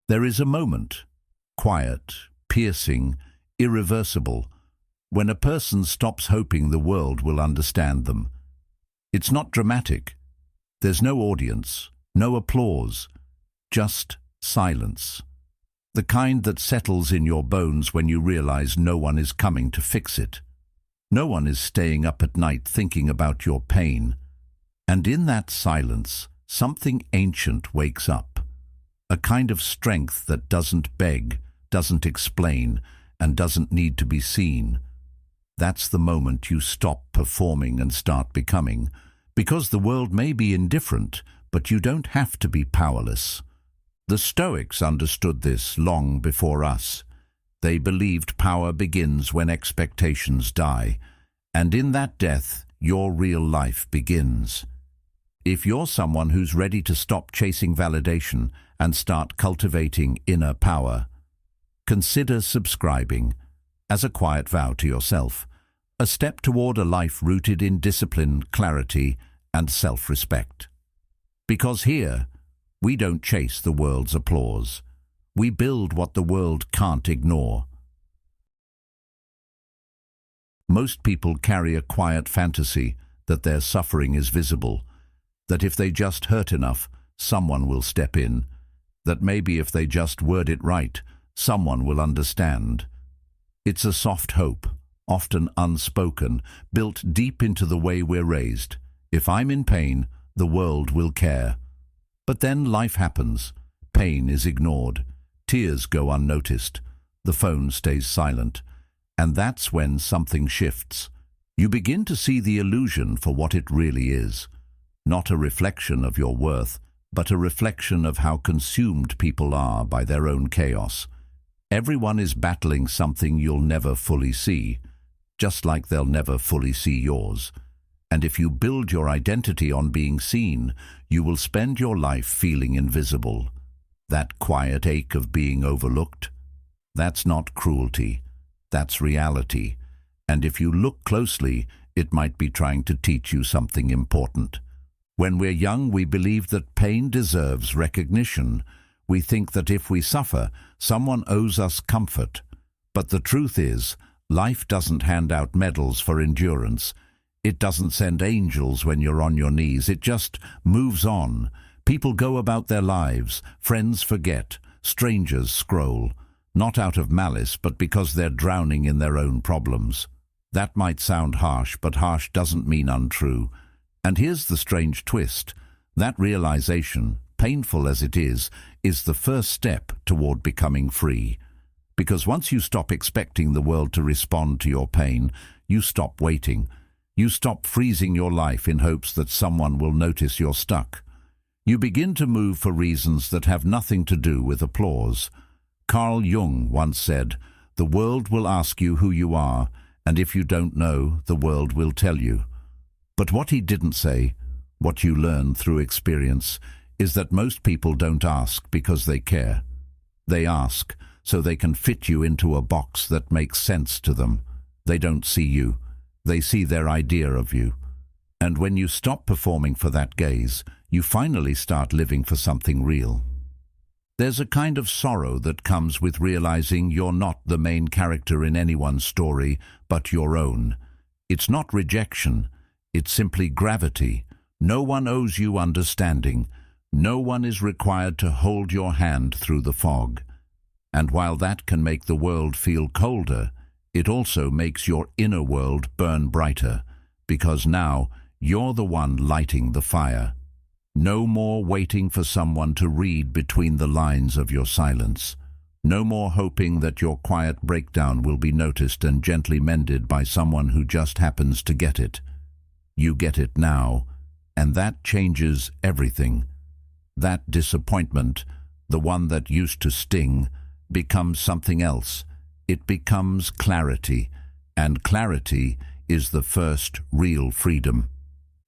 There is a moment, quiet, piercing, irreversible, when a person stops hoping the world will understand them. It's not dramatic. There's no audience, no applause, just silence. The kind that settles in your bones when you realize no one is coming to fix it. No one is staying up at night thinking about your pain. And in that silence, something ancient wakes up. A kind of strength that doesn't beg, doesn't explain, and doesn't need to be seen. That's the moment you stop performing and start becoming. Because the world may be indifferent, but you don't have to be powerless. The Stoics understood this long before us. They believed power begins when expectations die, and in that death, your real life begins. If you're someone who's ready to stop chasing validation and start cultivating inner power, consider subscribing, as a quiet vow to yourself, a step toward a life rooted in discipline, clarity, and self-respect. Because here, we don't chase the world's applause. We build what the world can't ignore. Most people carry a quiet fantasy that their suffering is visible, that if they just hurt enough, someone will step in, that maybe if they just word it right, someone will understand. It's a soft hope, often unspoken, built deep into the way we're raised. If I'm in pain, the world will care. But then life happens. Pain is ignored. Tears go unnoticed. The phone stays silent. And that's when something shifts. You begin to see the illusion for what it really is. Not a reflection of your worth, but a reflection of how consumed people are by their own chaos. Everyone is battling something you'll never fully see, just like they'll never fully see yours. And if you build your identity on being seen, you will spend your life feeling invisible. That quiet ache of being overlooked, that's not cruelty, that's reality. And if you look closely, it might be trying to teach you something important. When we're young, we believe that pain deserves recognition. We think that if we suffer, someone owes us comfort. But the truth is, life doesn't hand out medals for endurance. It doesn't send angels when you're on your knees. It just moves on. People go about their lives. Friends forget. Strangers scroll. Not out of malice, but because they're drowning in their own problems. That might sound harsh, but harsh doesn't mean untrue. And here's the strange twist. That realization, painful as it is the first step toward becoming free. Because once you stop expecting the world to respond to your pain, you stop waiting. You stop freezing your life in hopes that someone will notice you're stuck. You begin to move for reasons that have nothing to do with applause. Carl Jung once said, "The world will ask you who you are, and if you don't know, the world will tell you." But what he didn't say, what you learn through experience, is that most people don't ask because they care. They ask so they can fit you into a box that makes sense to them. They don't see you. They see their idea of you. And when you stop performing for that gaze, you finally start living for something real. There's a kind of sorrow that comes with realizing you're not the main character in anyone's story, but your own. It's not rejection. It's simply gravity. No one owes you understanding. No one is required to hold your hand through the fog. And while that can make the world feel colder, it also makes your inner world burn brighter, because now you're the one lighting the fire. No more waiting for someone to read between the lines of your silence. No more hoping that your quiet breakdown will be noticed and gently mended by someone who just happens to get it. You get it now, and that changes everything. That disappointment, the one that used to sting, becomes something else. It becomes clarity, and clarity is the first real freedom.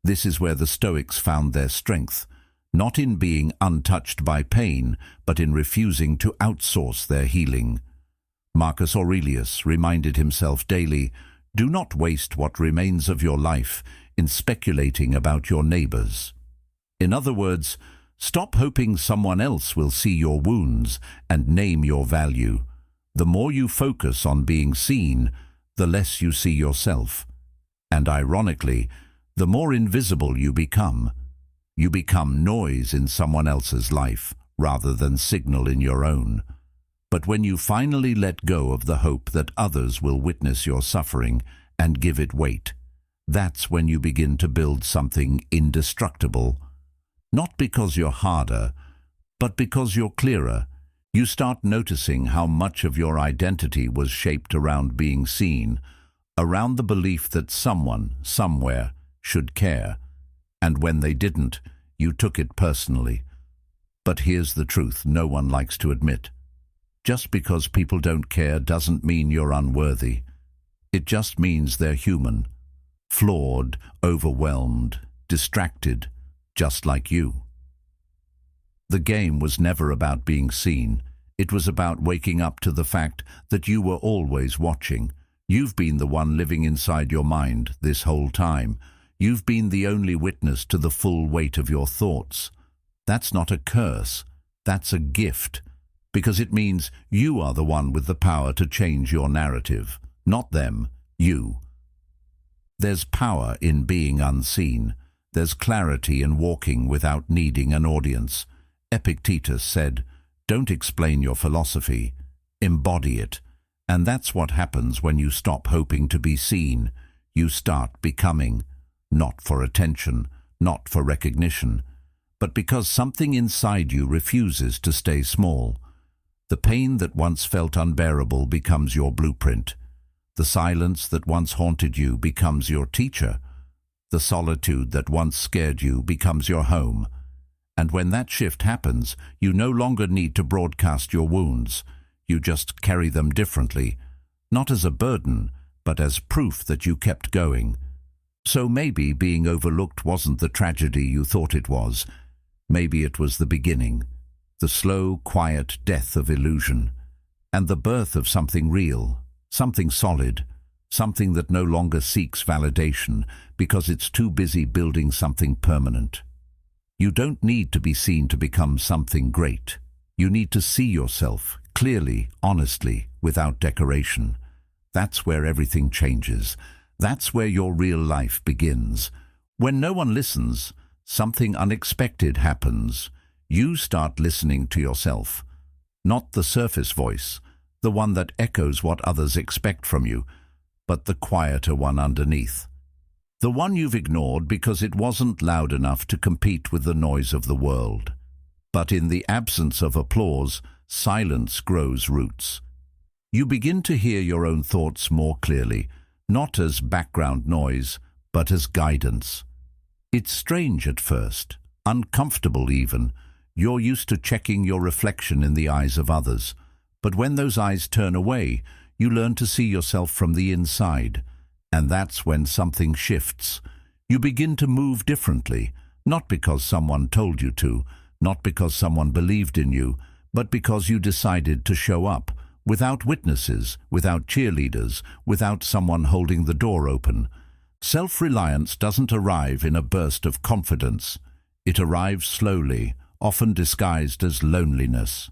This is where the Stoics found their strength, not in being untouched by pain, but in refusing to outsource their healing. Marcus Aurelius reminded himself daily, "Do not waste what remains of your life in speculating about your neighbors." In other words, Stop hoping someone else will see your wounds and name your value. The more you focus on being seen, the less you see yourself. And ironically, the more invisible you become. You become noise in someone else's life, rather than signal in your own. But when you finally let go of the hope that others will witness your suffering and give it weight, that's when you begin to build something indestructible. Not because you're harder, but because you're clearer. You start noticing how much of your identity was shaped around being seen, around the belief that someone, somewhere, should care. And when they didn't, you took it personally. But here's the truth no one likes to admit. Just because people don't care doesn't mean you're unworthy. It just means they're human, flawed, overwhelmed, distracted, just like you. The game was never about being seen. It was about waking up to the fact that you were always watching. You've been the one living inside your mind this whole time. You've been the only witness to the full weight of your thoughts. That's not a curse. That's a gift. Because it means you are the one with the power to change your narrative. Not them, you. There's power in being unseen. There's clarity in walking without needing an audience. Epictetus said, "Don't explain your philosophy, embody it." And that's what happens when you stop hoping to be seen. You start becoming, not for attention, not for recognition, but because something inside you refuses to stay small. The pain that once felt unbearable becomes your blueprint. The silence that once haunted you becomes your teacher. The solitude that once scared you becomes your home. And when that shift happens, you no longer need to broadcast your wounds. You just carry them differently, not as a burden, but as proof that you kept going. So maybe being overlooked wasn't the tragedy you thought it was. Maybe it was the beginning, the slow, quiet death of illusion, and the birth of something real, something solid, something that no longer seeks validation because it's too busy building something permanent. You don't need to be seen to become something great. You need to see yourself clearly, honestly, without decoration. That's where everything changes. That's where your real life begins. When no one listens, something unexpected happens. You start listening to yourself. Not the surface voice, the one that echoes what others expect from you, but the quieter one underneath. The one you've ignored because it wasn't loud enough to compete with the noise of the world. But in the absence of applause, silence grows roots. You begin to hear your own thoughts more clearly, not as background noise, but as guidance. It's strange at first, uncomfortable even. You're used to checking your reflection in the eyes of others. But when those eyes turn away, you learn to see yourself from the inside. And that's when something shifts. You begin to move differently, not because someone told you to, not because someone believed in you, but because you decided to show up, without witnesses, without cheerleaders, without someone holding the door open. Self-reliance doesn't arrive in a burst of confidence. It arrives slowly, often disguised as loneliness.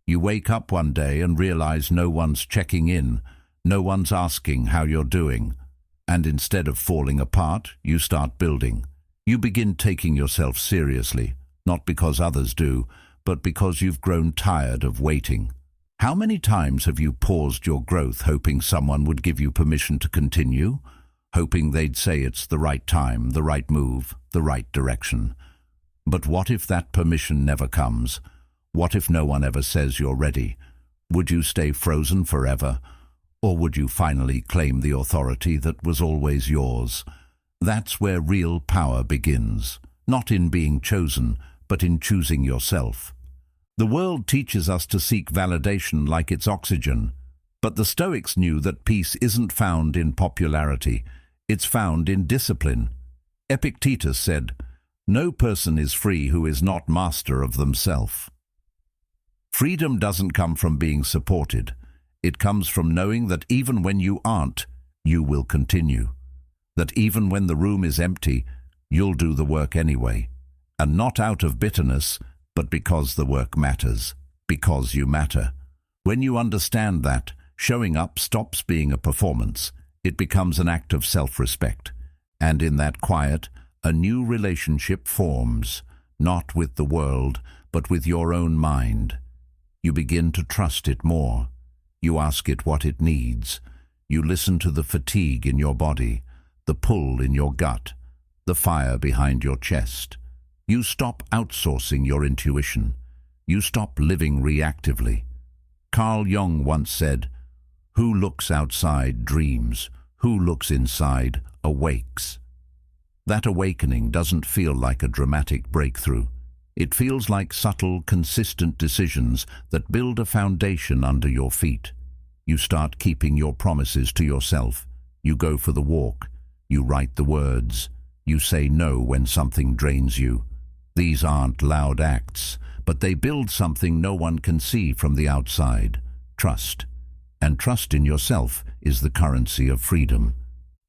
You wake up one day and realize no one's checking in, no one's asking how you're doing. And instead of falling apart, you start building. You begin taking yourself seriously, not because others do, but because you've grown tired of waiting. How many times have you paused your growth hoping someone would give you permission to continue? Hoping they'd say it's the right time, the right move, the right direction. But what if that permission never comes? What if no one ever says you're ready? Would you stay frozen forever? Or would you finally claim the authority that was always yours? That's where real power begins, not in being chosen, but in choosing yourself. The world teaches us to seek validation like it's oxygen, but the Stoics knew that peace isn't found in popularity, it's found in discipline. Epictetus said, "No person is free who is not master of themselves." Freedom doesn't come from being supported. It comes from knowing that even when you aren't, you will continue. That even when the room is empty, you'll do the work anyway. and not out of bitterness, but because the work matters, because you matter. When you understand that, showing up stops being a performance. It becomes an act of self-respect. And in that quiet, a new relationship forms, not with the world, but with your own mind. You begin to trust it more. You ask it what it needs. You listen to the fatigue in your body, the pull in your gut, the fire behind your chest. You stop outsourcing your intuition. You stop living reactively. Carl Jung once said, "Who looks outside dreams. Who looks inside awakes." That awakening doesn't feel like a dramatic breakthrough. It feels like subtle, consistent decisions that build a foundation under your feet. You start keeping your promises to yourself. You go for the walk. You write the words. You say no when something drains you. These aren't loud acts, but they build something no one can see from the outside. Trust. And trust in yourself is the currency of freedom.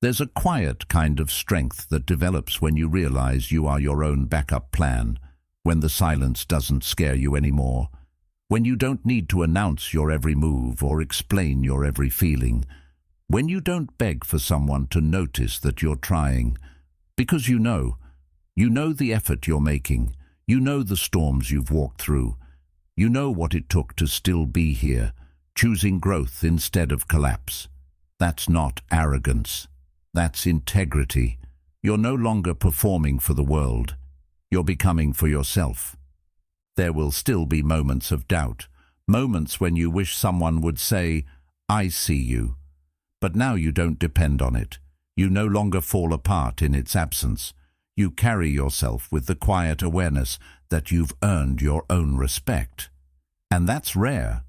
There's a quiet kind of strength that develops when you realize you are your own backup plan, when the silence doesn't scare you anymore, when you don't need to announce your every move or explain your every feeling, when you don't beg for someone to notice that you're trying, because you know the effort you're making, you know the storms you've walked through, you know what it took to still be here, choosing growth instead of collapse. That's not arrogance. That's integrity. You're no longer performing for the world. You're becoming for yourself. There will still be moments of doubt, moments when you wish someone would say, "I see you." But now you don't depend on it. You no longer fall apart in its absence. You carry yourself with the quiet awareness that you've earned your own respect. And that's rare.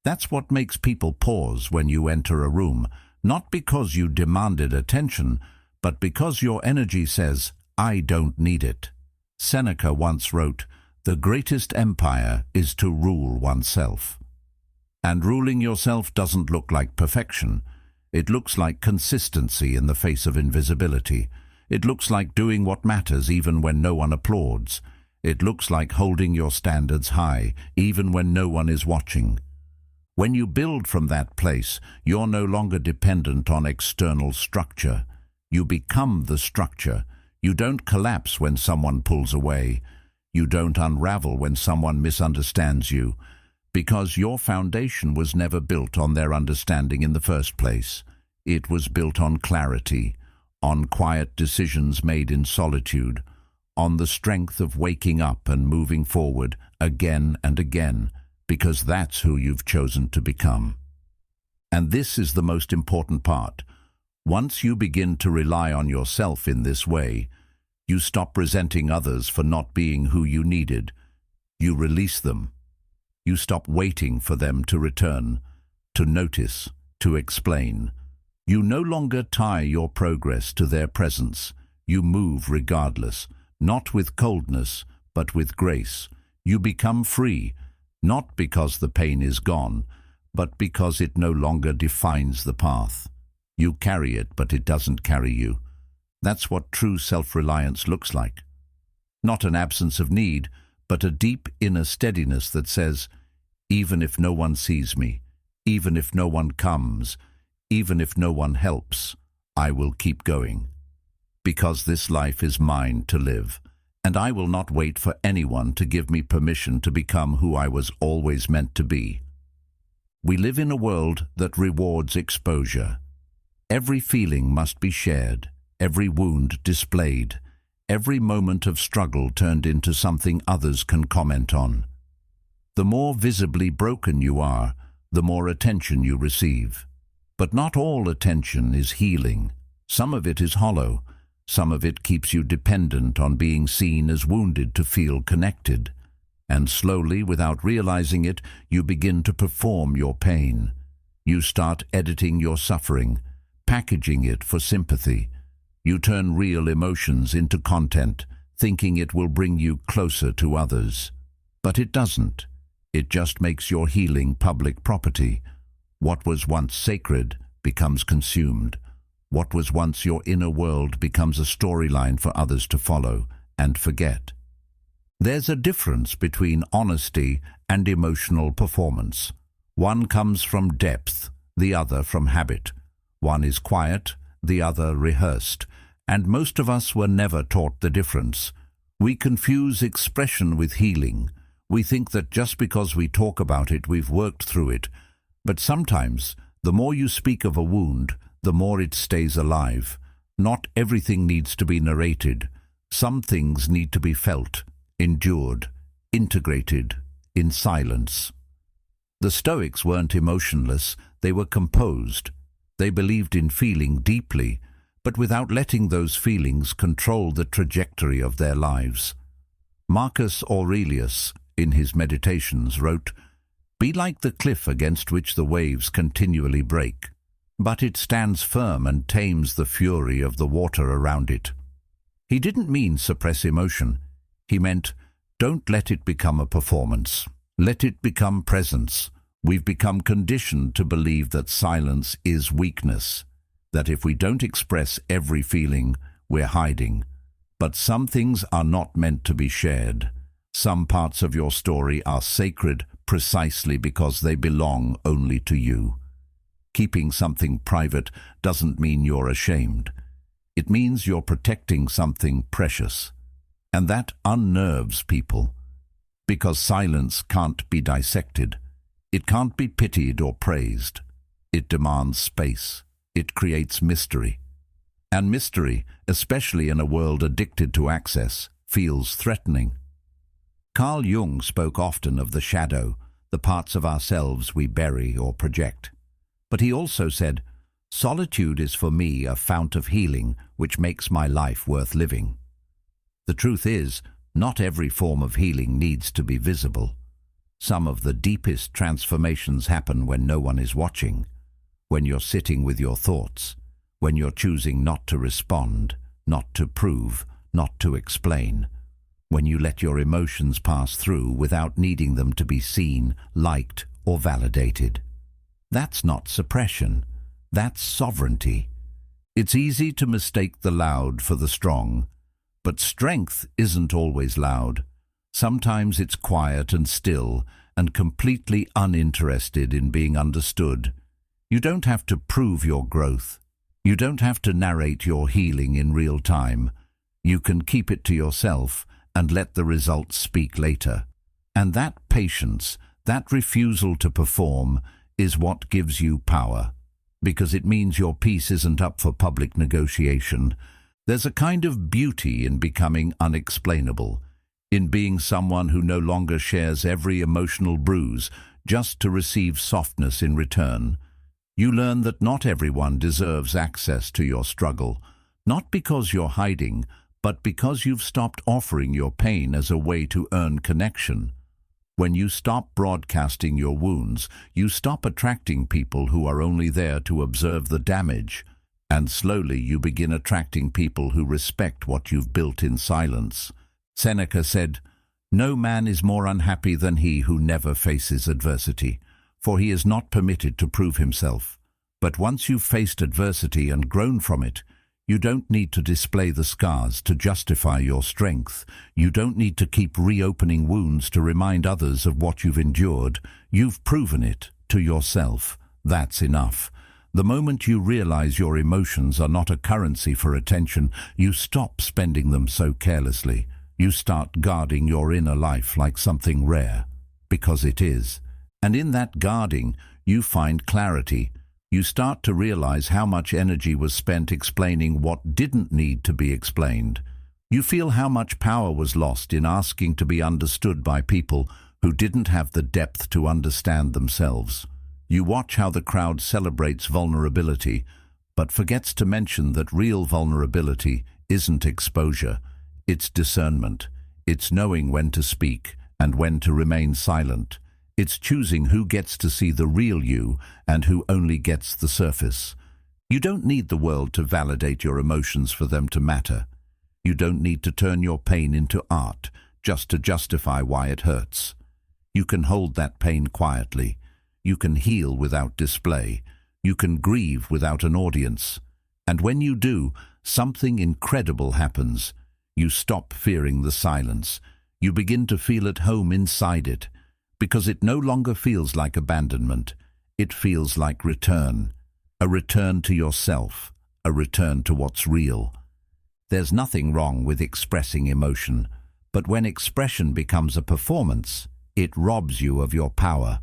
That's what makes people pause when you enter a room, not because you demanded attention, but because your energy says, "I don't need it." Seneca once wrote, "The greatest empire is to rule oneself." And ruling yourself doesn't look like perfection. It looks like consistency in the face of invisibility. It looks like doing what matters even when no one applauds. It looks like holding your standards high, even when no one is watching. When you build from that place, you're no longer dependent on external structure. You become the structure. You don't collapse when someone pulls away. You don't unravel when someone misunderstands you, because your foundation was never built on their understanding in the first place. It was built on clarity, on quiet decisions made in solitude, on the strength of waking up and moving forward again and again, because that's who you've chosen to become. And this is the most important part. Once you begin to rely on yourself in this way, you stop resenting others for not being who you needed. You release them. You stop waiting for them to return, to notice, to explain. You no longer tie your progress to their presence. You move regardless, not with coldness, but with grace. You become free, not because the pain is gone, but because it no longer defines the path. You carry it, but it doesn't carry you. That's what true self-reliance looks like. Not an absence of need, but a deep inner steadiness that says, even if no one sees me, even if no one comes, even if no one helps, I will keep going. Because this life is mine to live, and I will not wait for anyone to give me permission to become who I was always meant to be. We live in a world that rewards exposure. Every feeling must be shared, every wound displayed, every moment of struggle turned into something others can comment on. The more visibly broken you are, the more attention you receive. But not all attention is healing. Some of it is hollow. Some of it keeps you dependent on being seen as wounded to feel connected. And slowly, without realizing it, you begin to perform your pain. You start editing your suffering, packaging it for sympathy. You turn real emotions into content, thinking it will bring you closer to others. But it doesn't. It just makes your healing public property. What was once sacred becomes consumed. What was once your inner world becomes a storyline for others to follow and forget. There's a difference between honesty and emotional performance. One comes from depth, the other from habit. One is quiet, the other rehearsed, and most of us were never taught the difference. We confuse expression with healing. We think that just because we talk about it, we've worked through it. But sometimes, the more you speak of a wound, the more it stays alive. Not everything needs to be narrated. Some things need to be felt, endured, integrated, in silence. The Stoics weren't emotionless, they were composed. They believed in feeling deeply, but without letting those feelings control the trajectory of their lives. Marcus Aurelius, in his Meditations, wrote, "Be like the cliff against which the waves continually break, but it stands firm and tames the fury of the water around it." He didn't mean suppress emotion. He meant, don't let it become a performance. Let it become presence. We've become conditioned to believe that silence is weakness, that if we don't express every feeling, we're hiding. But some things are not meant to be shared. Some parts of your story are sacred precisely because they belong only to you. Keeping something private doesn't mean you're ashamed. It means you're protecting something precious. And that unnerves people, because silence can't be dissected. It can't be pitied or praised. It demands space. It creates mystery. And mystery, especially in a world addicted to access, feels threatening. Carl Jung spoke often of the shadow, the parts of ourselves we bury or project. But he also said, "Solitude is for me a fount of healing which makes my life worth living." The truth is, not every form of healing needs to be visible. Some of the deepest transformations happen when no one is watching, when you're sitting with your thoughts, when you're choosing not to respond, not to prove, not to explain, when you let your emotions pass through without needing them to be seen, liked, or validated. That's not suppression. That's sovereignty. It's easy to mistake the loud for the strong, but strength isn't always loud. Sometimes it's quiet and still and completely uninterested in being understood. You don't have to prove your growth. You don't have to narrate your healing in real time. You can keep it to yourself and let the results speak later. And that patience, that refusal to perform, is what gives you power, because it means your peace isn't up for public negotiation. There's a kind of beauty in becoming unexplainable, in being someone who no longer shares every emotional bruise just to receive softness in return. You learn that not everyone deserves access to your struggle, not because you're hiding, but because you've stopped offering your pain as a way to earn connection. When you stop broadcasting your wounds, you stop attracting people who are only there to observe the damage, and slowly you begin attracting people who respect what you've built in silence. Seneca said, "No man is more unhappy than he who never faces adversity, for he is not permitted to prove himself. But once you've faced adversity and grown from it, you don't need to display the scars to justify your strength. You don't need to keep reopening wounds to remind others of what you've endured. You've proven it to yourself. That's enough." The moment you realize your emotions are not a currency for attention, you stop spending them so carelessly. You start guarding your inner life like something rare, because it is. And in that guarding, you find clarity. You start to realize how much energy was spent explaining what didn't need to be explained. You feel how much power was lost in asking to be understood by people who didn't have the depth to understand themselves. You watch how the crowd celebrates vulnerability, but forgets to mention that real vulnerability isn't exposure. It's discernment. It's knowing when to speak and when to remain silent. It's choosing who gets to see the real you and who only gets the surface. You don't need the world to validate your emotions for them to matter. You don't need to turn your pain into art just to justify why it hurts. You can hold that pain quietly. You can heal without display. You can grieve without an audience. And when you do, something incredible happens. You stop fearing the silence. You begin to feel at home inside it, because it no longer feels like abandonment. It feels like return. A return to yourself, a return to what's real. There's nothing wrong with expressing emotion, but when expression becomes a performance, it robs you of your power.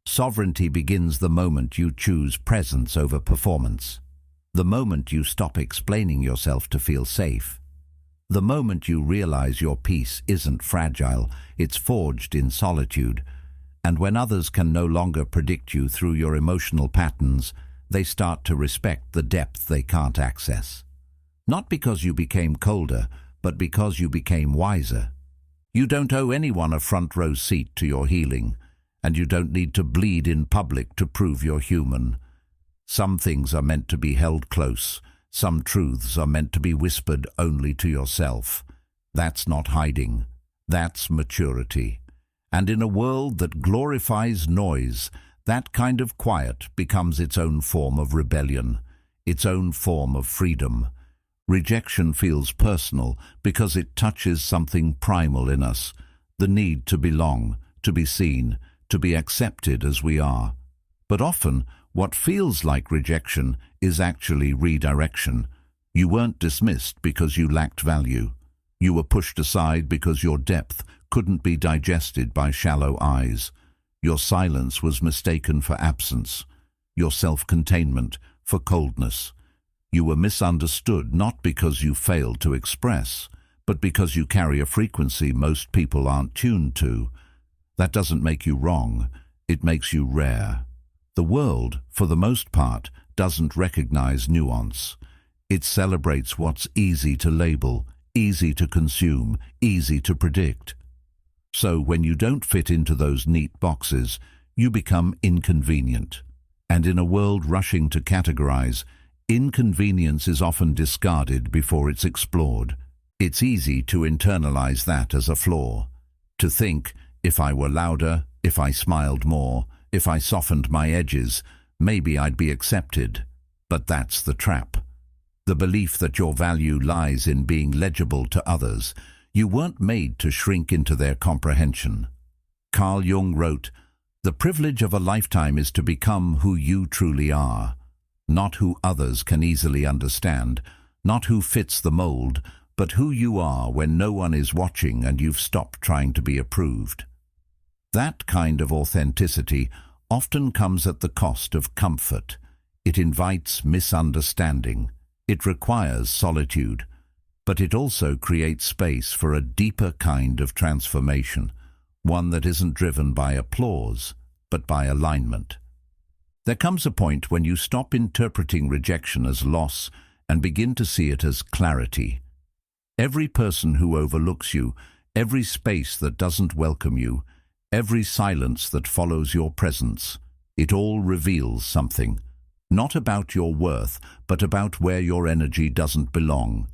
Sovereignty begins the moment you choose presence over performance. The moment you stop explaining yourself to feel safe. The moment you realize your peace isn't fragile, it's forged in solitude. And when others can no longer predict you through your emotional patterns, they start to respect the depth they can't access. Not because you became colder, but because you became wiser. You don't owe anyone a front row seat to your healing, and you don't need to bleed in public to prove you're human. Some things are meant to be held close. Some truths are meant to be whispered only to yourself. That's not hiding. That's maturity. And in a world that glorifies noise, that kind of quiet becomes its own form of rebellion, its own form of freedom. Rejection feels personal because it touches something primal in us, the need to belong, to be seen, to be accepted as we are. But often, what feels like rejection is actually redirection. You weren't dismissed because you lacked value. You were pushed aside because your depth couldn't be digested by shallow eyes. Your silence was mistaken for absence, your self-containment for coldness. You were misunderstood not because you failed to express, but because you carry a frequency most people aren't tuned to. That doesn't make you wrong, it makes you rare. The world, for the most part, doesn't recognize nuance. It celebrates what's easy to label, easy to consume, easy to predict. So when you don't fit into those neat boxes, you become inconvenient. And in a world rushing to categorize, inconvenience is often discarded before it's explored. It's easy to internalize that as a flaw. To think, if I were louder, if I smiled more, if I softened my edges, maybe I'd be accepted. But that's the trap. The belief that your value lies in being legible to others. You weren't made to shrink into their comprehension. Carl Jung wrote, "The privilege of a lifetime is to become who you truly are. Not who others can easily understand, not who fits the mold, but who you are when no one is watching and you've stopped trying to be approved." That kind of authenticity often comes at the cost of comfort. It invites misunderstanding. It requires solitude. But it also creates space for a deeper kind of transformation, one that isn't driven by applause, but by alignment. There comes a point when you stop interpreting rejection as loss and begin to see it as clarity. Every person who overlooks you, every space that doesn't welcome you, every silence that follows your presence, it all reveals something. Not about your worth, but about where your energy doesn't belong.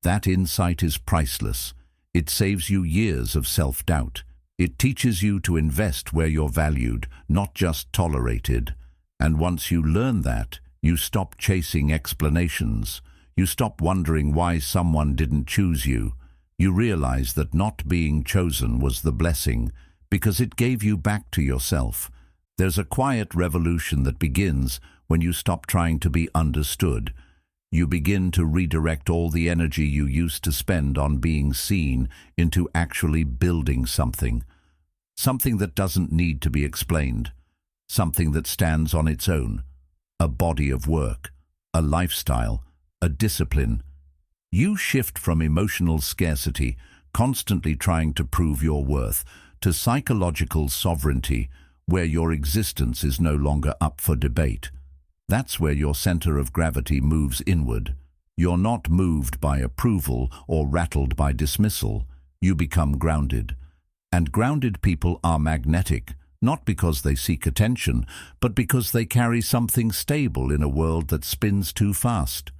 That insight is priceless. It saves you years of self-doubt. It teaches you to invest where you're valued, not just tolerated. And once you learn that, you stop chasing explanations. You stop wondering why someone didn't choose you. You realize that not being chosen was the blessing, because it gave you back to yourself. There's a quiet revolution that begins when you stop trying to be understood. You begin to redirect all the energy you used to spend on being seen into actually building something. Something that doesn't need to be explained. Something that stands on its own. A body of work, a lifestyle, a discipline. You shift from emotional scarcity, constantly trying to prove your worth, to psychological sovereignty, where your existence is no longer up for debate. That's where your center of gravity moves inward. You're not moved by approval or rattled by dismissal. You become grounded. And grounded people are magnetic, not because they seek attention, but because they carry something stable in a world that spins too fast.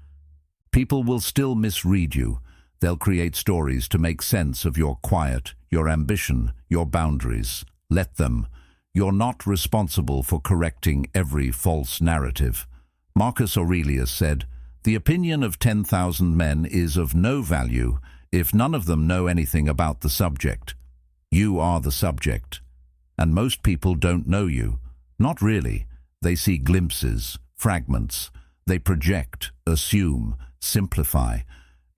People will still misread you. They'll create stories to make sense of your quiet, your ambition, your boundaries. Let them. You're not responsible for correcting every false narrative. Marcus Aurelius said, "The opinion of 10,000 men is of no value if none of them know anything about the subject." You are the subject. And most people don't know you. Not really. They see glimpses, fragments. They project, assume, simplify.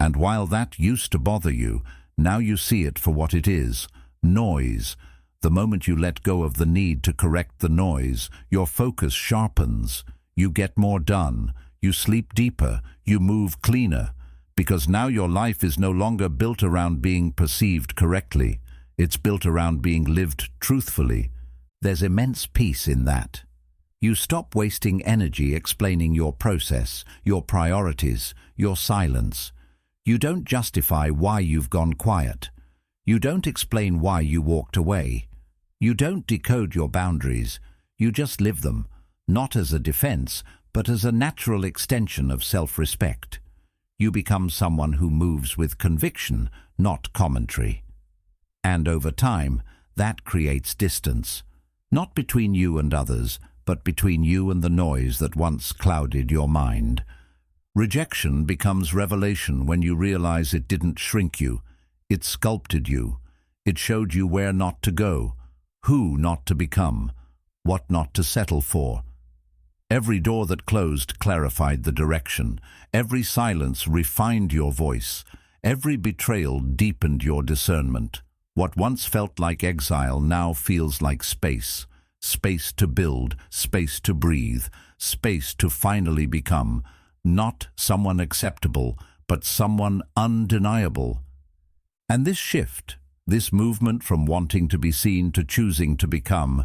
And while that used to bother you, now you see it for what it is, noise. The moment you let go of the need to correct the noise, your focus sharpens. You get more done. You sleep deeper. You move cleaner. Because now your life is no longer built around being perceived correctly. It's built around being lived truthfully. There's immense peace in that. You stop wasting energy explaining your process, your priorities, your silence. You don't justify why you've gone quiet. You don't explain why you walked away. You don't decode your boundaries. You just live them, not as a defense, but as a natural extension of self-respect. You become someone who moves with conviction, not commentary. And over time, that creates distance, not between you and others, but between you and the noise that once clouded your mind. Rejection becomes revelation when you realize it didn't shrink you. It sculpted you. It showed you where not to go, who not to become, what not to settle for. Every door that closed clarified the direction. Every silence refined your voice. Every betrayal deepened your discernment. What once felt like exile now feels like space. Space to build, space to breathe, space to finally become, not someone acceptable, but someone undeniable. And this shift, this movement from wanting to be seen to choosing to become,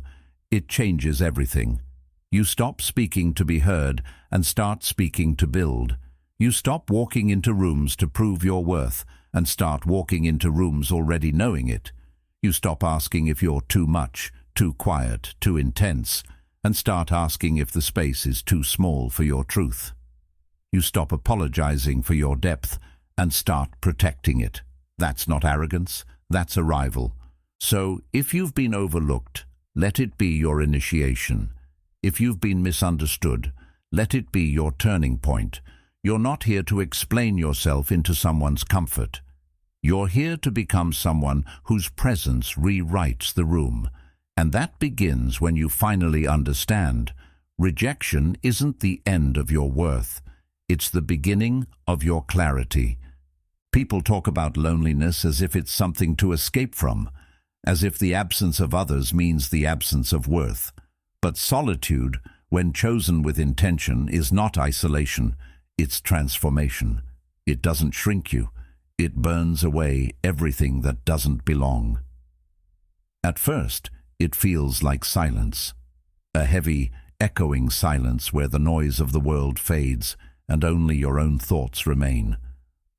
it changes everything. You stop speaking to be heard and start speaking to build. You stop walking into rooms to prove your worth and start walking into rooms already knowing it. You stop asking if you're too much, too quiet, too intense, and start asking if the space is too small for your truth. You stop apologizing for your depth and start protecting it. That's not arrogance, that's arrival. So, if you've been overlooked, let it be your initiation. If you've been misunderstood, let it be your turning point. You're not here to explain yourself into someone's comfort. You're here to become someone whose presence rewrites the room. And that begins when you finally understand. Rejection isn't the end of your worth. It's the beginning of your clarity. People talk about loneliness as if it's something to escape from, as if the absence of others means the absence of worth. But solitude, when chosen with intention, is not isolation, it's transformation. It doesn't shrink you. It burns away everything that doesn't belong. At first, it feels like silence, a heavy, echoing silence where the noise of the world fades and only your own thoughts remain.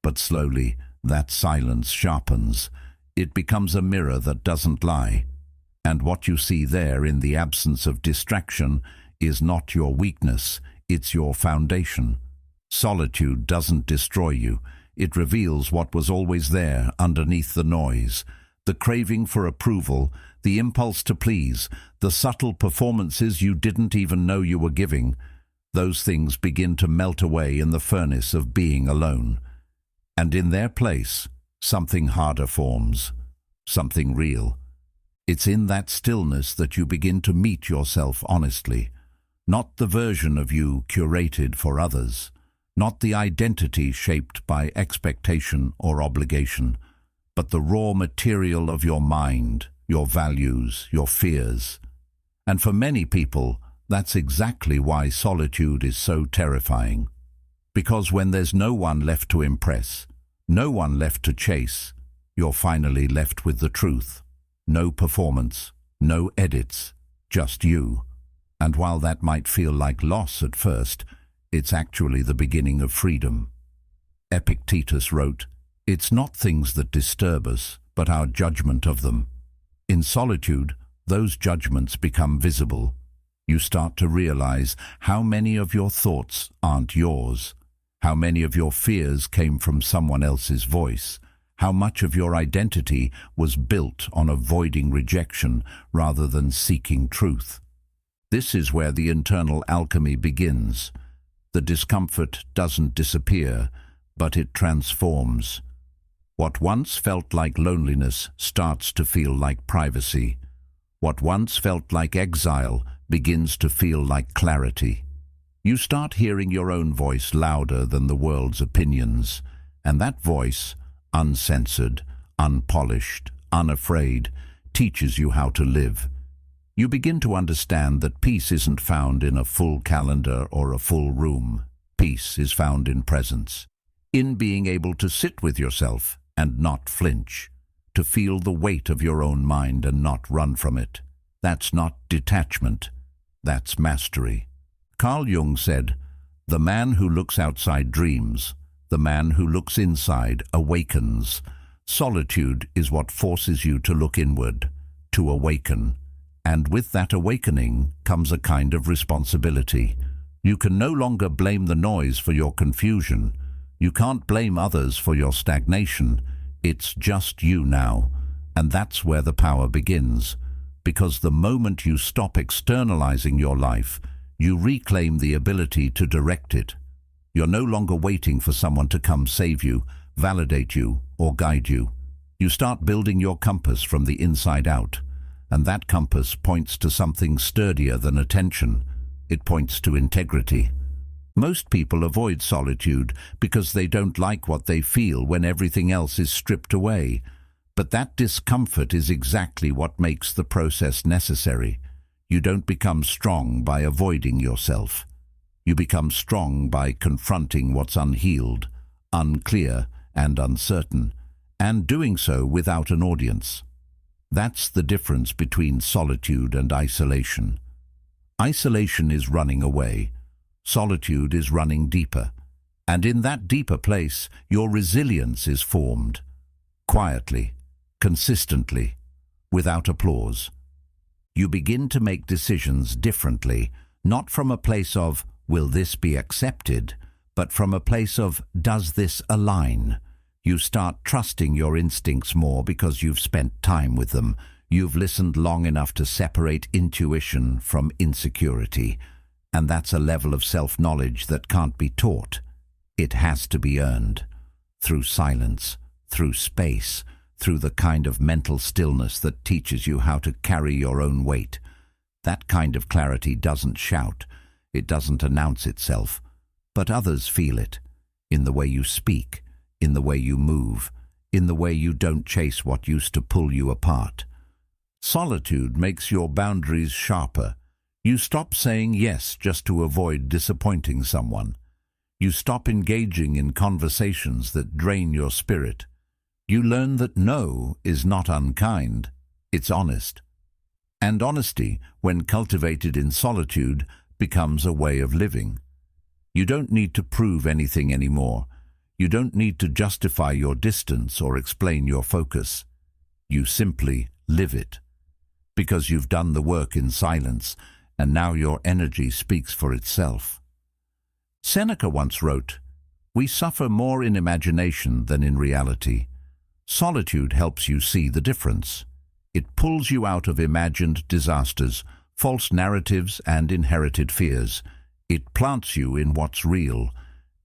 But slowly, that silence sharpens. It becomes a mirror that doesn't lie. And what you see there in the absence of distraction is not your weakness, it's your foundation. Solitude doesn't destroy you. It reveals what was always there underneath the noise. The craving for approval, the impulse to please, the subtle performances you didn't even know you were giving. Those things begin to melt away in the furnace of being alone. And in their place, something harder forms, something real. It's in that stillness that you begin to meet yourself honestly, not the version of you curated for others, not the identity shaped by expectation or obligation, but the raw material of your mind, your values, your fears. And for many people, that's exactly why solitude is so terrifying. Because when there's no one left to impress, no one left to chase, you're finally left with the truth. No performance, no edits, just you. And while that might feel like loss at first, it's actually the beginning of freedom. Epictetus wrote, "It's not things that disturb us, but our judgment of them." In solitude, those judgments become visible. You start to realize how many of your thoughts aren't yours, how many of your fears came from someone else's voice, how much of your identity was built on avoiding rejection rather than seeking truth. This is where the internal alchemy begins. The discomfort doesn't disappear, but it transforms. What once felt like loneliness starts to feel like privacy. What once felt like exile begins to feel like clarity. You start hearing your own voice louder than the world's opinions, and that voice, uncensored, unpolished, unafraid, teaches you how to live. You begin to understand that peace isn't found in a full calendar or a full room. Peace is found in presence, in being able to sit with yourself and not flinch, to feel the weight of your own mind and not run from it. That's not detachment, that's mastery. Carl Jung said, "The man who looks outside dreams, the man who looks inside awakens." Solitude is what forces you to look inward, to awaken. And with that awakening comes a kind of responsibility. You can no longer blame the noise for your confusion. You can't blame others for your stagnation. It's just you now. And that's where the power begins. Because the moment you stop externalizing your life, you reclaim the ability to direct it. You're no longer waiting for someone to come save you, validate you, or guide you. You start building your compass from the inside out. And that compass points to something sturdier than attention. It points to integrity. Most people avoid solitude because they don't like what they feel when everything else is stripped away. But that discomfort is exactly what makes the process necessary. You don't become strong by avoiding yourself. You become strong by confronting what's unhealed, unclear, and uncertain, and doing so without an audience. That's the difference between solitude and isolation. Isolation is running away. Solitude is running deeper. And in that deeper place, your resilience is formed. Quietly, consistently, without applause. You begin to make decisions differently, not from a place of, will this be accepted, but from a place of, does this align? You start trusting your instincts more because you've spent time with them. You've listened long enough to separate intuition from insecurity. And that's a level of self-knowledge that can't be taught. It has to be earned. Through silence, through space, through the kind of mental stillness that teaches you how to carry your own weight. That kind of clarity doesn't shout. It doesn't announce itself. But others feel it. In the way you speak, in the way you move, in the way you don't chase what used to pull you apart. Solitude makes your boundaries sharper. You stop saying yes just to avoid disappointing someone. You stop engaging in conversations that drain your spirit. You learn that no is not unkind, it's honest. And honesty, when cultivated in solitude, becomes a way of living. You don't need to prove anything anymore. You don't need to justify your distance or explain your focus. You simply live it. Because you've done the work in silence, and now your energy speaks for itself. Seneca once wrote, "We suffer more in imagination than in reality." Solitude helps you see the difference. It pulls you out of imagined disasters, false narratives, and inherited fears. It plants you in what's real,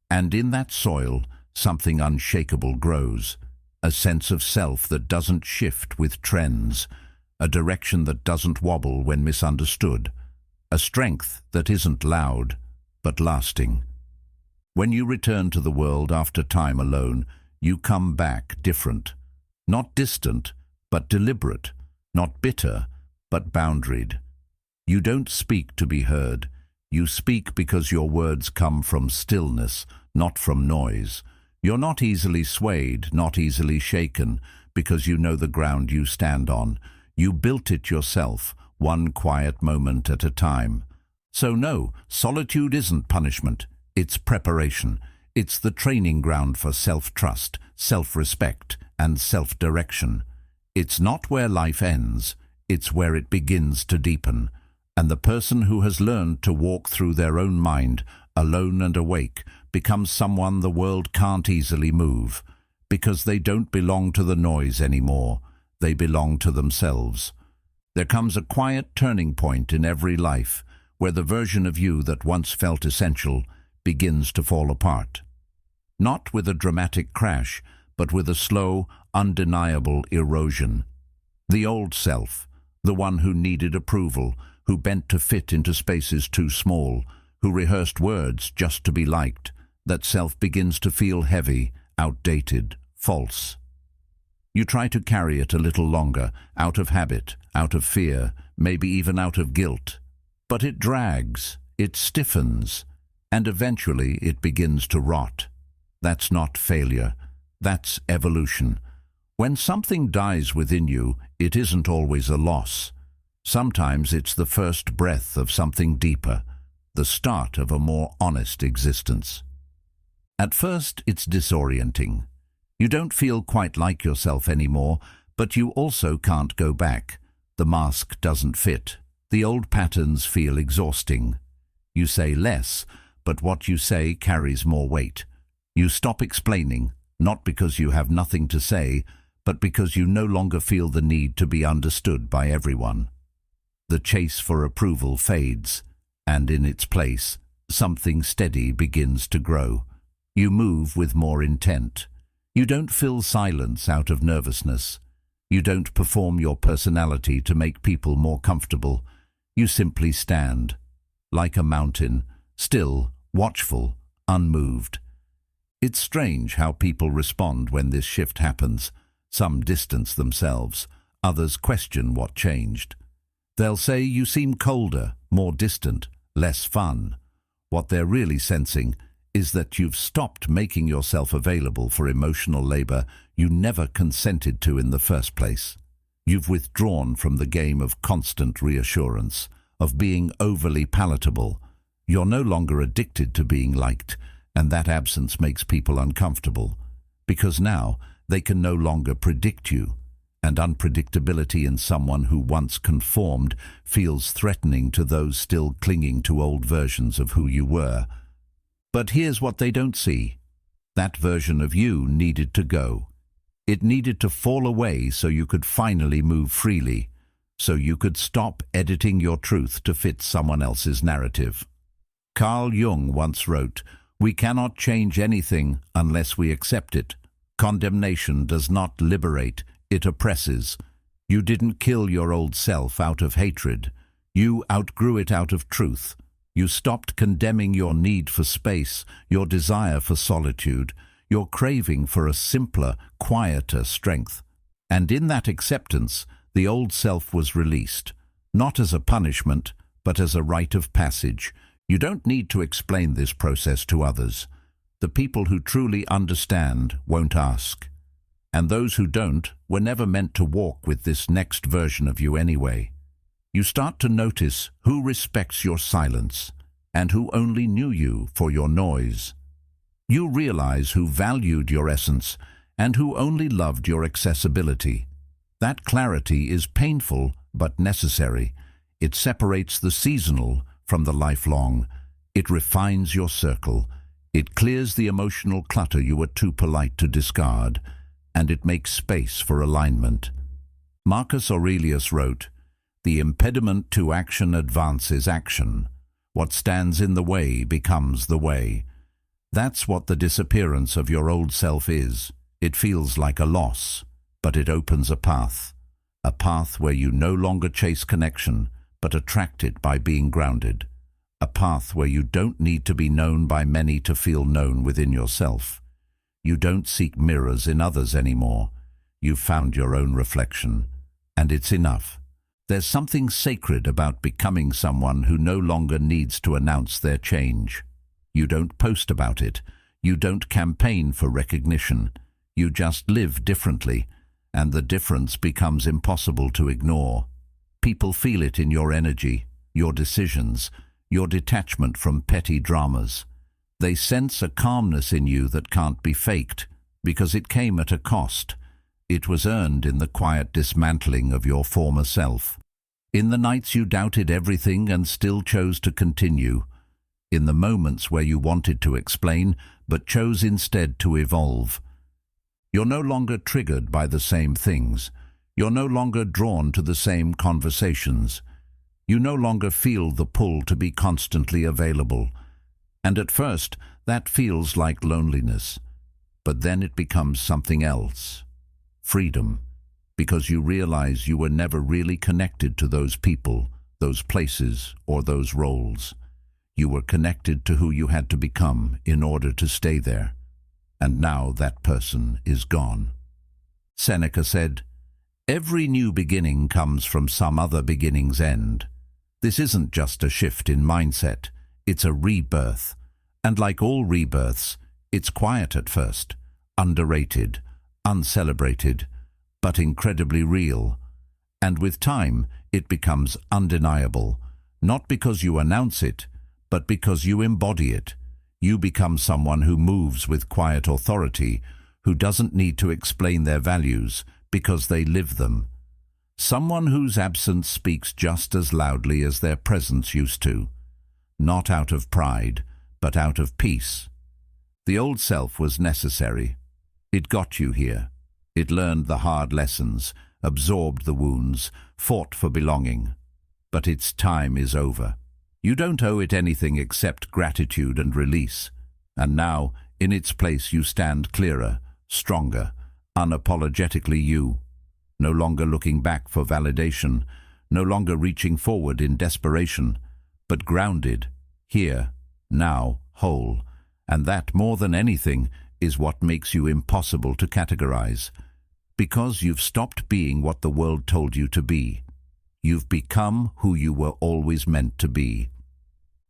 and in that soil, something unshakable grows, a sense of self that doesn't shift with trends, a direction that doesn't wobble when misunderstood, a strength that isn't loud, but lasting. When you return to the world after time alone, you come back different, not distant, but deliberate, not bitter, but boundaried. You don't speak to be heard. You speak because your words come from stillness, not from noise. You're not easily swayed, not easily shaken, because you know the ground you stand on. You built it yourself, one quiet moment at a time. So no, solitude isn't punishment. It's preparation. It's the training ground for self-trust, self-respect, and self-direction. It's not where life ends. It's where it begins to deepen. And the person who has learned to walk through their own mind, alone and awake, becomes someone the world can't easily move, because they don't belong to the noise anymore. They belong to themselves. There comes a quiet turning point in every life, where the version of you that once felt essential begins to fall apart. Not with a dramatic crash, but with a slow, undeniable erosion. The old self, the one who needed approval, who bent to fit into spaces too small, who rehearsed words just to be liked, that self begins to feel heavy, outdated, false. You try to carry it a little longer, out of habit, out of fear, maybe even out of guilt. But it drags, it stiffens, and eventually it begins to rot. That's not failure, that's evolution. When something dies within you, it isn't always a loss. Sometimes it's the first breath of something deeper, the start of a more honest existence. At first, it's disorienting. You don't feel quite like yourself anymore, but you also can't go back. The mask doesn't fit. The old patterns feel exhausting. You say less, but what you say carries more weight. You stop explaining, not because you have nothing to say, but because you no longer feel the need to be understood by everyone. The chase for approval fades, and in its place, something steady begins to grow. You move with more intent. You don't fill silence out of nervousness. You don't perform your personality to make people more comfortable. You simply stand, like a mountain, still, watchful, unmoved. It's strange how people respond when this shift happens. Some distance themselves, others question what changed. They'll say you seem colder, more distant, less fun. What they're really sensing is that you've stopped making yourself available for emotional labor you never consented to in the first place. You've withdrawn from the game of constant reassurance, of being overly palatable. You're no longer addicted to being liked, and that absence makes people uncomfortable, because now they can no longer predict you, and unpredictability in someone who once conformed feels threatening to those still clinging to old versions of who you were. But here's what they don't see. That version of you needed to go. It needed to fall away so you could finally move freely, so you could stop editing your truth to fit someone else's narrative. Carl Jung once wrote, "We cannot change anything unless we accept it. Condemnation does not liberate, it oppresses. You didn't kill your old self out of hatred. You outgrew it out of truth. You stopped condemning your need for space, your desire for solitude, your craving for a simpler, quieter strength. And in that acceptance, the old self was released, not as a punishment, but as a rite of passage. You don't need to explain this process to others. The people who truly understand won't ask. And those who don't were never meant to walk with this next version of you anyway. You start to notice who respects your silence and who only knew you for your noise. You realize who valued your essence and who only loved your accessibility. That clarity is painful but necessary. It separates the seasonal from the lifelong. It refines your circle. It clears the emotional clutter you were too polite to discard, and it makes space for alignment. Marcus Aurelius wrote, "The impediment to action advances action. What stands in the way becomes the way." That's what the disappearance of your old self is. It feels like a loss, but it opens a path where you no longer chase connection, but attract it by being grounded. A path where you don't need to be known by many to feel known within yourself. You don't seek mirrors in others anymore. You've found your own reflection, and it's enough. There's something sacred about becoming someone who no longer needs to announce their change. You don't post about it. You don't campaign for recognition. You just live differently, and the difference becomes impossible to ignore. People feel it in your energy, your decisions, your detachment from petty dramas. They sense a calmness in you that can't be faked, because it came at a cost. It was earned in the quiet dismantling of your former self. In the nights you doubted everything and still chose to continue. In the moments where you wanted to explain, but chose instead to evolve. You're no longer triggered by the same things. You're no longer drawn to the same conversations. You no longer feel the pull to be constantly available. And at first, that feels like loneliness. But then it becomes something else. Freedom, because you realize you were never really connected to those people, those places, or those roles. You were connected to who you had to become in order to stay there. And now that person is gone. Seneca said, "Every new beginning comes from some other beginning's end." This isn't just a shift in mindset, it's a rebirth. And like all rebirths, it's quiet at first, underrated, uncelebrated, but incredibly real. And with time, it becomes undeniable, not because you announce it, but because you embody it. You become someone who moves with quiet authority, who doesn't need to explain their values because they live them. Someone whose absence speaks just as loudly as their presence used to. Not out of pride, but out of peace. The old self was necessary. It got you here. It learned the hard lessons, absorbed the wounds, fought for belonging. But its time is over. You don't owe it anything except gratitude and release. And now, in its place, you stand clearer, stronger, unapologetically you. No longer looking back for validation, no longer reaching forward in desperation, but grounded, here, now, whole. And that, more than anything, is what makes you impossible to categorize. Because you've stopped being what the world told you to be. You've become who you were always meant to be.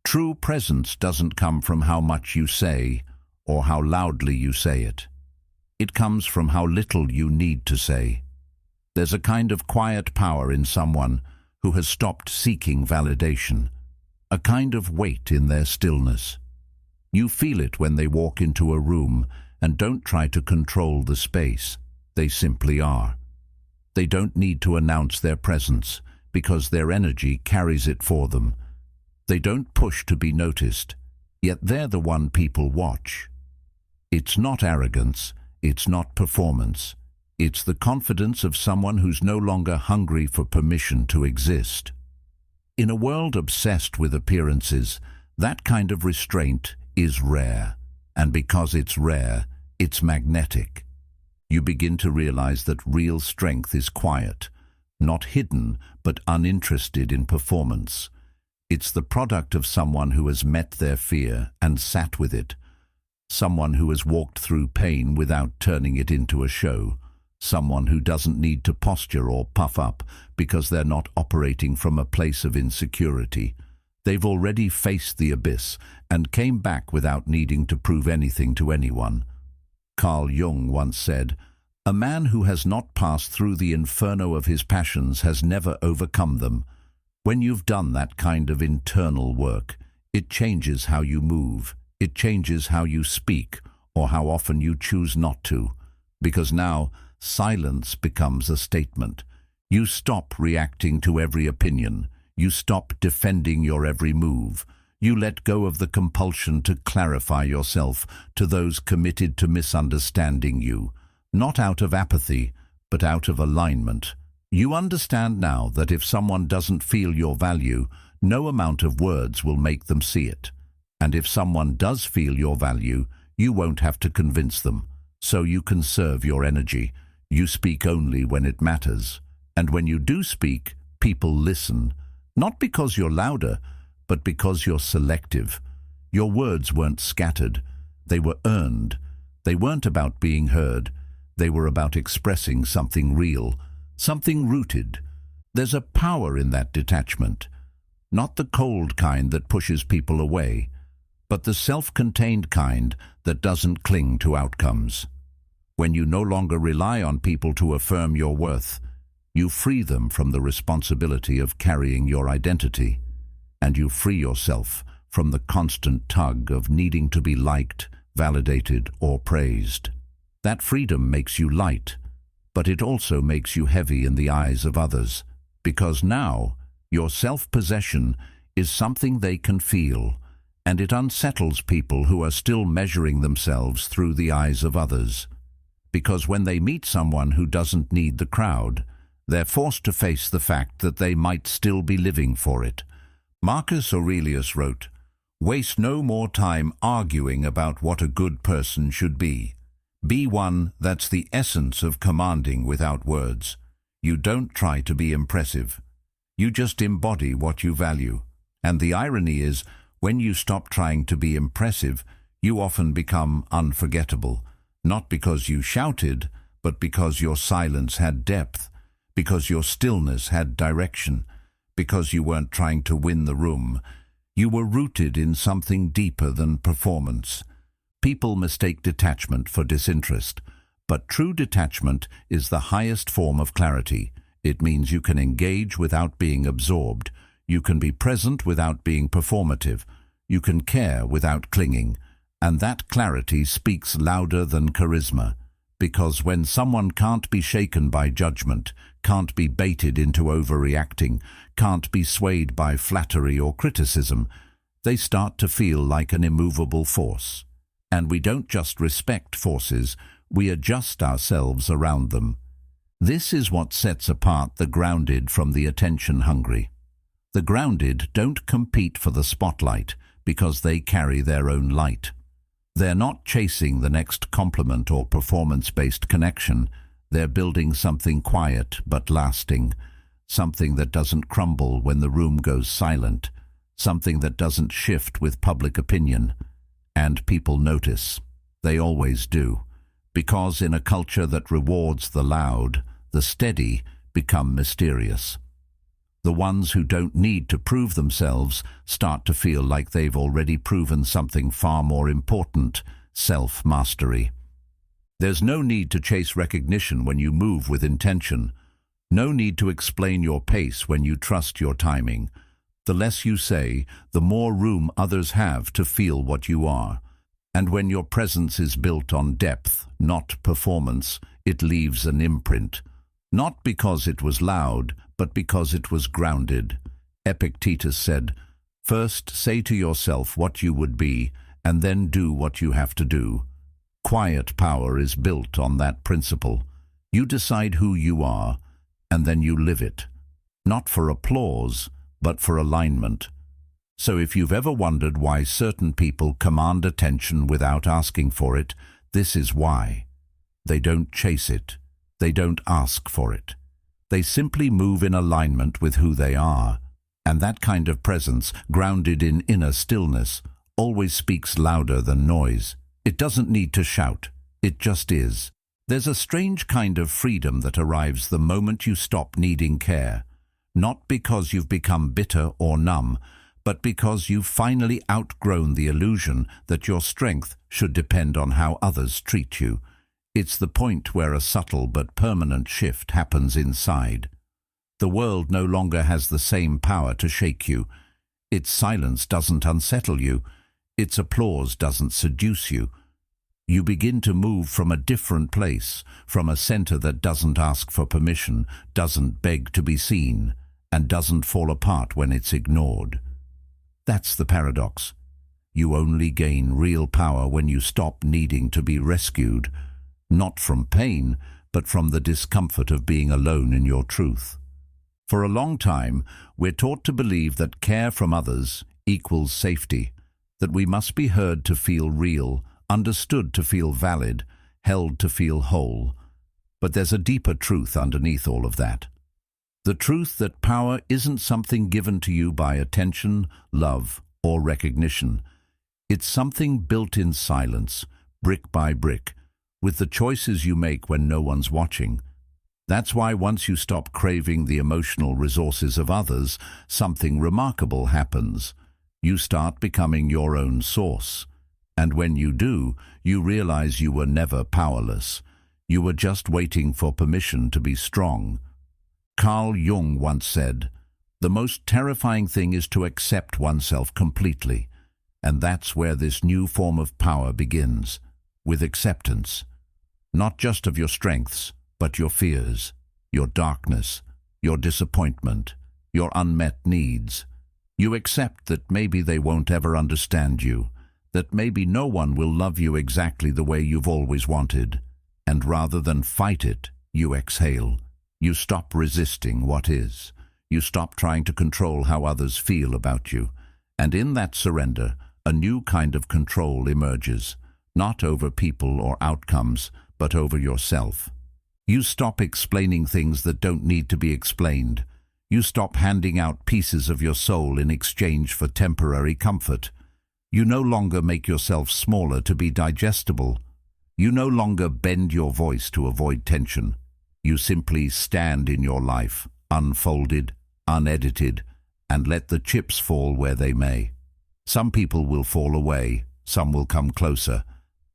True presence doesn't come from how much you say or how loudly you say it. It comes from how little you need to say. There's a kind of quiet power in someone who has stopped seeking validation, a kind of weight in their stillness. You feel it when they walk into a room and don't try to control the space. They simply are. They don't need to announce their presence because their energy carries it for them. They don't push to be noticed, yet they're the one people watch. It's not arrogance, it's not performance. It's the confidence of someone who's no longer hungry for permission to exist. In a world obsessed with appearances, that kind of restraint is rare, and because it's rare, it's magnetic. You begin to realize that real strength is quiet, not hidden, but uninterested in performance. It's the product of someone who has met their fear and sat with it, someone who has walked through pain without turning it into a show, someone who doesn't need to posture or puff up because they're not operating from a place of insecurity. They've already faced the abyss and came back without needing to prove anything to anyone. Carl Jung once said, "A man who has not passed through the inferno of his passions has never overcome them." When you've done that kind of internal work, it changes how you move, it changes how you speak, or how often you choose not to. Because now, silence becomes a statement. You stop reacting to every opinion. You stop defending your every move. You let go of the compulsion to clarify yourself to those committed to misunderstanding you, not out of apathy, but out of alignment. You understand now that if someone doesn't feel your value, no amount of words will make them see it. And if someone does feel your value, you won't have to convince them. So you conserve your energy. You speak only when it matters. And when you do speak, people listen. Not because you're louder, but because you're selective. Your words weren't scattered. They were earned. They weren't about being heard. They were about expressing something real, something rooted. There's a power in that detachment. Not the cold kind that pushes people away, but the self-contained kind that doesn't cling to outcomes. When you no longer rely on people to affirm your worth, you free them from the responsibility of carrying your identity, and you free yourself from the constant tug of needing to be liked, validated, or praised. That freedom makes you light, but it also makes you heavy in the eyes of others, because now your self-possession is something they can feel, and it unsettles people who are still measuring themselves through the eyes of others. Because when they meet someone who doesn't need the crowd, they're forced to face the fact that they might still be living for it. Marcus Aurelius wrote, "Waste no more time arguing about what a good person should be. Be one that's the essence of commanding without words. You don't try to be impressive. You just embody what you value. And the irony is, when you stop trying to be impressive, you often become unforgettable, not because you shouted, but because your silence had depth, because your stillness had direction, because you weren't trying to win the room. You were rooted in something deeper than performance. People mistake detachment for disinterest, but true detachment is the highest form of clarity. It means you can engage without being absorbed. You can be present without being performative. You can care without clinging. And that clarity speaks louder than charisma, because when someone can't be shaken by judgment, can't be baited into overreacting, can't be swayed by flattery or criticism, they start to feel like an immovable force. And we don't just respect forces, we adjust ourselves around them. This is what sets apart the grounded from the attention-hungry. The grounded don't compete for the spotlight because they carry their own light. They're not chasing the next compliment or performance-based connection. They're building something quiet but lasting, something that doesn't crumble when the room goes silent, something that doesn't shift with public opinion. And people notice. They always do. Because in a culture that rewards the loud, the steady become mysterious. The ones who don't need to prove themselves start to feel like they've already proven something far more important: self-mastery. There's no need to chase recognition when you move with intention. No need to explain your pace when you trust your timing. The less you say, the more room others have to feel what you are. And when your presence is built on depth, not performance, it leaves an imprint. Not because it was loud, but because it was grounded. Epictetus said, "First say to yourself what you would be, and then do what you have to do." Quiet power is built on that principle. You decide who you are, and then you live it. Not for applause, but for alignment. So if you've ever wondered why certain people command attention without asking for it, this is why. They don't chase it. They don't ask for it. They simply move in alignment with who they are. And that kind of presence, grounded in inner stillness, always speaks louder than noise. It doesn't need to shout. It just is. There's a strange kind of freedom that arrives the moment you stop needing care. Not because you've become bitter or numb, but because you've finally outgrown the illusion that your strength should depend on how others treat you. It's the point where a subtle but permanent shift happens inside. The world no longer has the same power to shake you. Its silence doesn't unsettle you. Its applause doesn't seduce you. You begin to move from a different place, from a center that doesn't ask for permission, doesn't beg to be seen, and doesn't fall apart when it's ignored. That's the paradox. You only gain real power when you stop needing to be rescued, not from pain, but from the discomfort of being alone in your truth. For a long time, we're taught to believe that care from others equals safety, that we must be heard to feel real, understood to feel valid, held to feel whole. But there's a deeper truth underneath all of that. The truth that power isn't something given to you by attention, love, or recognition. It's something built in silence, brick by brick, with the choices you make when no one's watching. That's why once you stop craving the emotional resources of others, something remarkable happens. You start becoming your own source. And when you do, you realize you were never powerless. You were just waiting for permission to be strong. Carl Jung once said, "The most terrifying thing is to accept oneself completely." And that's where this new form of power begins, with acceptance. Not just of your strengths, but your fears, your darkness, your disappointment, your unmet needs. You accept that maybe they won't ever understand you, that maybe no one will love you exactly the way you've always wanted. And rather than fight it, you exhale. You stop resisting what is. You stop trying to control how others feel about you. And in that surrender, a new kind of control emerges. not over people or outcomes, but over yourself. You stop explaining things that don't need to be explained. You stop handing out pieces of your soul in exchange for temporary comfort. You no longer make yourself smaller to be digestible. You no longer bend your voice to avoid tension. You simply stand in your life, unfolded, unedited, and let the chips fall where they may. Some people will fall away, some will come closer,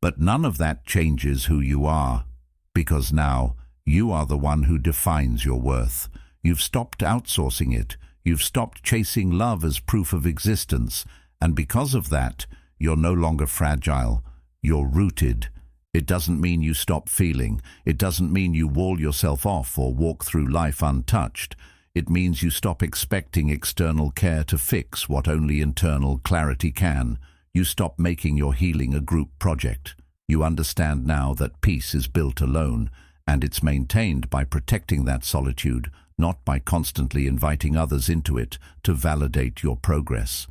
but none of that changes who you are, because now you are the one who defines your worth. You've stopped outsourcing it. You've stopped chasing love as proof of existence, and because of that, you're no longer fragile. You're rooted. It doesn't mean you stop feeling. It doesn't mean you wall yourself off or walk through life untouched. It means you stop expecting external care to fix what only internal clarity can. You stop making your healing a group project. You understand now that peace is built alone, and it's maintained by protecting that solitude, not by constantly inviting others into it to validate your progress.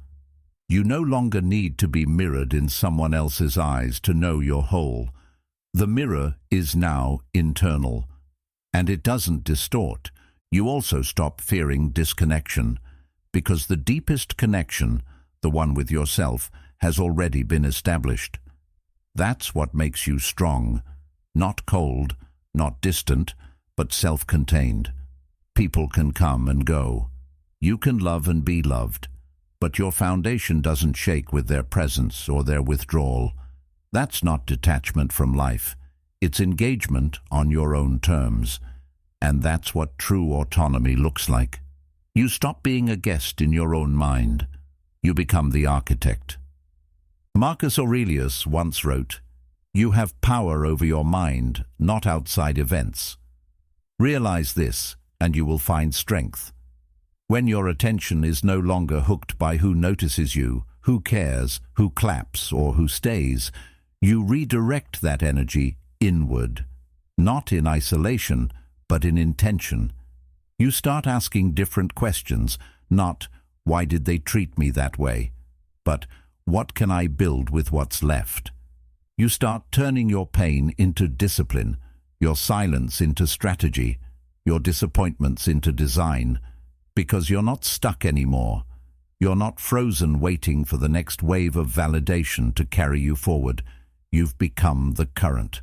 You no longer need to be mirrored in someone else's eyes to know you're whole. The mirror is now internal, and it doesn't distort. You also stop fearing disconnection, because the deepest connection, the one with yourself, has already been established. That's what makes you strong, not cold, not distant, but self-contained. People can come and go. You can love and be loved, but your foundation doesn't shake with their presence or their withdrawal. That's not detachment from life. It's engagement on your own terms. And that's what true autonomy looks like. You stop being a guest in your own mind. You become the architect. Marcus Aurelius once wrote, "You have power over your mind, not outside events." Realize this, and you will find strength. When your attention is no longer hooked by who notices you, who cares, who claps, or who stays, you redirect that energy inward, not in isolation, but in intention. You start asking different questions, not "why did they treat me that way?" but "what can I build with what's left?" You start turning your pain into discipline, your silence into strategy, your disappointments into design, because you're not stuck anymore. You're not frozen waiting for the next wave of validation to carry you forward. You've become the current.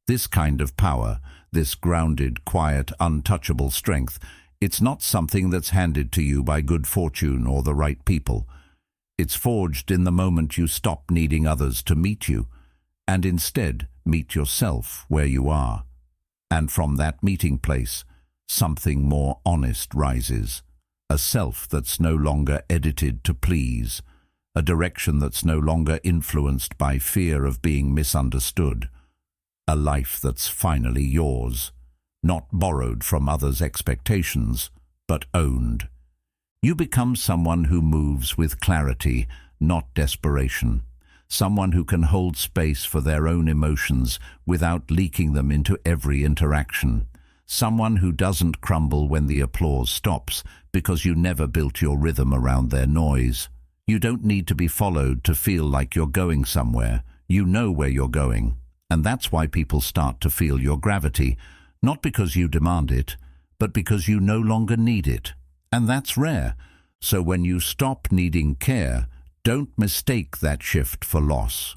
This kind of power, this grounded, quiet, untouchable strength, it's not something that's handed to you by good fortune or the right people. It's forged in the moment you stop needing others to meet you, and instead meet yourself where you are. And from that meeting place, something more honest rises. A self that's no longer edited to please. A direction that's no longer influenced by fear of being misunderstood. A life that's finally yours, not borrowed from others' expectations, but owned. You become someone who moves with clarity, not desperation. Someone who can hold space for their own emotions without leaking them into every interaction. Someone who doesn't crumble when the applause stops, because you never built your rhythm around their noise. You don't need to be followed to feel like you're going somewhere. You know where you're going. And that's why people start to feel your gravity, not because you demand it, but because you no longer need it. And that's rare. So when you stop needing care, don't mistake that shift for loss.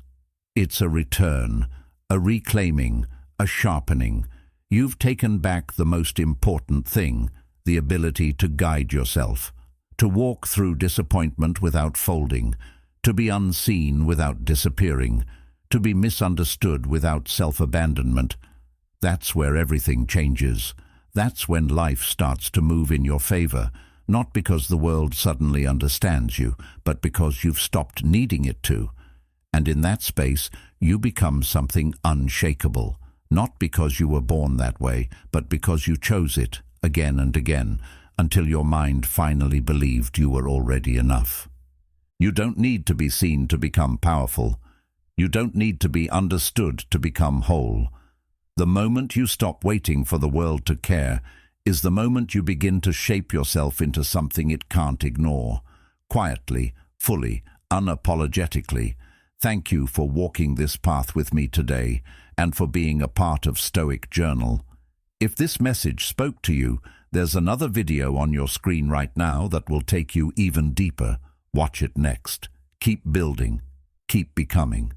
It's a return, a reclaiming, a sharpening. You've taken back the most important thing, the ability to guide yourself, to walk through disappointment without folding, to be unseen without disappearing, to be misunderstood without self-abandonment. That's where everything changes. That's when life starts to move in your favor, not because the world suddenly understands you, but because you've stopped needing it to. And in that space, you become something unshakable, not because you were born that way, but because you chose it again and again, until your mind finally believed you were already enough. You don't need to be seen to become powerful. You don't need to be understood to become whole. The moment you stop waiting for the world to care is the moment you begin to shape yourself into something it can't ignore. Quietly, fully, unapologetically. Thank you for walking this path with me today and for being a part of Stoic Journal. If this message spoke to you, there's another video on your screen right now that will take you even deeper. Watch it next. Keep building. Keep becoming.